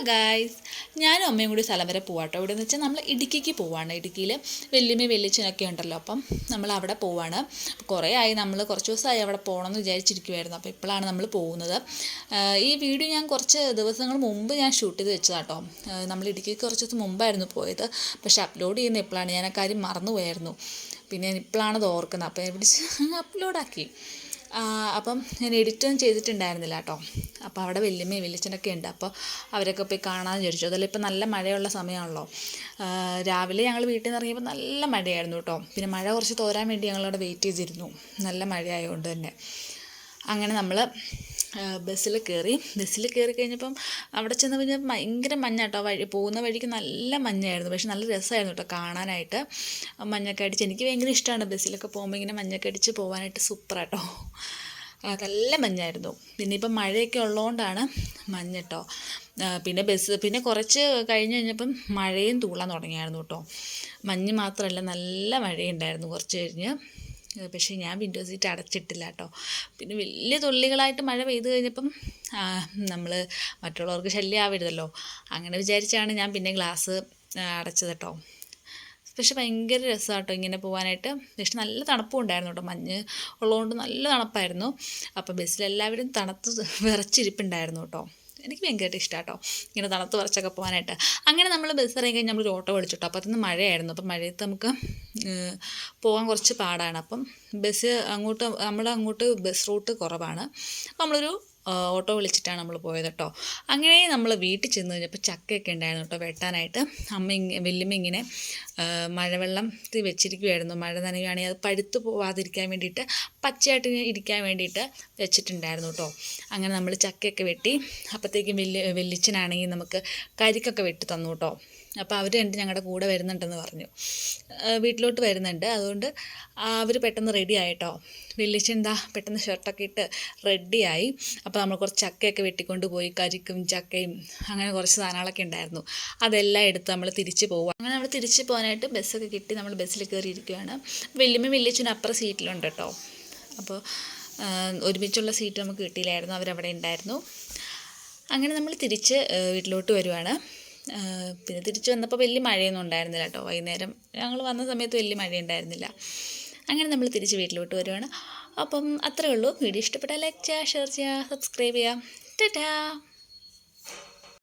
Guys, ഞാനും അമ്മയും കൂടി സ്ഥലം വരെ പോവാട്ടോ. ഇവിടെ എന്ന് വെച്ചാൽ നമ്മൾ ഇടുക്കിക്ക് പോവാണ്. ഇടുക്കിയിൽ വല്യമ്മയും വല്യച്ഛനൊക്കെ ഉണ്ടല്ലോ, അപ്പം നമ്മൾ അവിടെ പോവാണ്. കുറേ ആയി, നമ്മൾ കുറച്ച് ദിവസമായി അവിടെ പോകണമെന്ന് വിചാരിച്ചിരിക്കുമായിരുന്നു. അപ്പോൾ ഇപ്പോഴാണ് നമ്മൾ പോകുന്നത്. ഈ വീഡിയോ ഞാൻ കുറച്ച് ദിവസങ്ങൾ മുമ്പ് ഞാൻ ഷൂട്ട് ചെയ്ത് വെച്ചതാട്ടോ. നമ്മൾ ഇടുക്കിക്ക് കുറച്ച് ദിവസം മുമ്പായിരുന്നു പോയത്. പക്ഷേ അപ്ലോഡ് ചെയ്യുന്ന ഇപ്പോഴാണ്. ഞാൻ ആ കാര്യം മറന്നുപോയായിരുന്നു. പിന്നെ ഇപ്പോഴാണ് അത് ഓർക്കുന്നത്. അപ്പോൾ ഞാൻ പിടിച്ച് അപ്ലോഡാക്കി. അപ്പം ഞാൻ എഡിറ്റൊന്നും ചെയ്തിട്ടുണ്ടായിരുന്നില്ല കേട്ടോ. അപ്പോൾ അവിടെ വല്യമ്മയും വല്യച്ഛനൊക്കെ ഉണ്ട്. അപ്പോൾ അവരൊക്കെ പോയി കാണാമെന്ന് വിചാരിച്ചു. അതല്ല ഇപ്പം നല്ല മഴയുള്ള സമയമാണല്ലോ. രാവിലെ ഞങ്ങൾ വീട്ടിൽ നിന്ന് ഇറങ്ങിയപ്പോൾ നല്ല മഴയായിരുന്നു കേട്ടോ. പിന്നെ മഴ കുറച്ച് തോരാൻ വേണ്ടി ഞങ്ങളവിടെ വെയിറ്റ് ചെയ്തിരുന്നു, നല്ല മഴയായതുകൊണ്ട് തന്നെ. അങ്ങനെ നമ്മൾ ബസ്സിൽ കയറി കഴിഞ്ഞപ്പം അവിടെ ചെന്ന് കഴിഞ്ഞാൽ ഭയങ്കര മഞ്ഞ കേട്ടോ. പോകുന്ന വഴിക്ക് നല്ല മഞ്ഞായിരുന്നു. പക്ഷെ നല്ല രസമായിരുന്നു കേട്ടോ കാണാനായിട്ട്. മഞ്ഞൊക്കെ അടിച്ച് എനിക്ക് ഭയങ്കര ഇഷ്ടമാണ് ബസ്സിലൊക്കെ പോകുമ്പോൾ ഇങ്ങനെ മഞ്ഞൊക്കെ അടിച്ച് പോകാനായിട്ട്. സൂപ്പറാട്ടോ, നല്ല മഞ്ഞായിരുന്നു. പിന്നെ ഇപ്പം മഴയൊക്കെ ഉള്ളതുകൊണ്ടാണ് മഞ്ഞ് കേട്ടോ. പിന്നെ കുറച്ച് കഴിഞ്ഞപ്പം മഴയും തൂളാൻ തുടങ്ങിയായിരുന്നു കേട്ടോ. മഞ്ഞ് മാത്രമല്ല, നല്ല മഴയുണ്ടായിരുന്നു കുറച്ച് കഴിഞ്ഞ്. പക്ഷേ ഞാൻ വിൻഡോ സീറ്റ് അടച്ചിട്ടില്ല കേട്ടോ. പിന്നെ വലിയ തുള്ളികളായിട്ട് മഴ പെയ്ത് കഴിഞ്ഞപ്പം നമ്മൾ മറ്റുള്ളവർക്ക് ശല്യം ആവരുതല്ലോ, അങ്ങനെ വിചാരിച്ചാണ് ഞാൻ പിന്നെ ഗ്ലാസ് അടച്ചത് കേട്ടോ. പക്ഷെ ഭയങ്കര രസമാണ് കേട്ടോ ഇങ്ങനെ പോകാനായിട്ട്. പക്ഷെ നല്ല തണുപ്പും ഉണ്ടായിരുന്നു കേട്ടോ. മഞ്ഞ് ഉള്ളതുകൊണ്ട് നല്ല തണുപ്പായിരുന്നു. അപ്പോൾ ബസ്സിലെല്ലാവരും തണുത്ത് വിറച്ചിരിപ്പുണ്ടായിരുന്നു കേട്ടോ. എനിക്ക് ഭയങ്കരമായിട്ട് ഇഷ്ടമാണ് കേട്ടോ ഇങ്ങനെ തണുത്ത് വിറച്ചൊക്കെ പോകാനായിട്ട്. അങ്ങനെ നമ്മൾ ബസ് ഇറങ്ങി കഴിഞ്ഞ് നമ്മളൊരു ഓട്ടോ വിളിച്ചു കേട്ടോ. അപ്പോൾ അതിന് മഴയായിരുന്നു. അപ്പം മഴയത്ത് നമുക്ക് പോകാൻ കുറച്ച് പാടാണ്. അപ്പം അങ്ങോട്ട് ബസ് റൂട്ട് കുറവാണ്. അപ്പോൾ നമ്മളൊരു ഓട്ടോ വിളിച്ചിട്ടാണ് നമ്മൾ പോയത് കേട്ടോ. അങ്ങനെ നമ്മൾ വീട്ടിൽ ചെന്ന് കഴിഞ്ഞപ്പോൾ ചക്കയൊക്കെ ഉണ്ടായിരുന്നു കേട്ടോ വെട്ടാനായിട്ട്. വല്യമ്മ ഇങ്ങനെ മഴവെള്ളം വെച്ചിരിക്കുമായിരുന്നു. മഴ നനയുകയാണെങ്കിൽ അത് പഴുത്ത് പോവാതിരിക്കാൻ വേണ്ടിയിട്ട്, പച്ചയായിട്ട് ഇരിക്കാൻ വേണ്ടിയിട്ട് വെച്ചിട്ടുണ്ടായിരുന്നു കേട്ടോ. അങ്ങനെ നമ്മൾ ചക്കയൊക്കെ വെട്ടി. അപ്പോഴത്തേക്കും വല്യച്ഛനാണെങ്കിൽ നമുക്ക് കരിക്കൊക്കെ വെട്ടി തന്നു കേട്ടോ. അപ്പോൾ അവർ രണ്ട് ഞങ്ങളുടെ കൂടെ വരുന്നുണ്ടെന്ന് പറഞ്ഞു, വീട്ടിലോട്ട് വരുന്നുണ്ട്. അതുകൊണ്ട് അവർ പെട്ടെന്ന് റെഡി ആയിട്ടോ. വല്യച്ഛൻ എന്താ പെട്ടെന്ന് ഷർട്ടൊക്കെ ഇട്ട് റെഡിയായി. അപ്പോൾ നമ്മൾ കുറച്ച് ചക്കയൊക്കെ വെട്ടിക്കൊണ്ട് പോയി. കരിക്കും ചക്കയും അങ്ങനെ കുറച്ച് സാധനങ്ങളൊക്കെ ഉണ്ടായിരുന്നു. അതെല്ലാം എടുത്ത് നമ്മൾ തിരിച്ച് പോവുക. അങ്ങനെ നമ്മൾ തിരിച്ച് പോകാനായിട്ട് ബസ്സൊക്കെ കിട്ടി. നമ്മൾ ബസ്സിൽ കയറിയിരിക്കുകയാണ്. വല്യമ്മയും വല്യച്ഛനും അപ്പുറം സീറ്റിലുണ്ട് കേട്ടോ. അപ്പോൾ ഒരുമിച്ചുള്ള സീറ്റ് നമുക്ക് കിട്ടിയില്ലായിരുന്നു, അവരവിടെ ഉണ്ടായിരുന്നു. അങ്ങനെ നമ്മൾ തിരിച്ച് വീട്ടിലോട്ട് വരുവാണ്. പിന്നെ തിരിച്ച് വന്നപ്പോൾ വലിയ മഴയൊന്നും ഉണ്ടായിരുന്നില്ല കേട്ടോ. വൈകുന്നേരം ഞങ്ങൾ വന്ന സമയത്ത് വലിയ മഴ ഉണ്ടായിരുന്നില്ല. അങ്ങനെ നമ്മൾ തിരിച്ച് വീട്ടിലോട്ട് വരുവാണ്. അപ്പം അത്രയേ ഉള്ളൂ. വീഡിയോ ഇഷ്ടപ്പെട്ടാൽ ലൈക്ക് ചെയ്യുക, ഷെയർ ചെയ്യുക, സബ്സ്ക്രൈബ് ചെയ്യുക. ടാറ്റാ.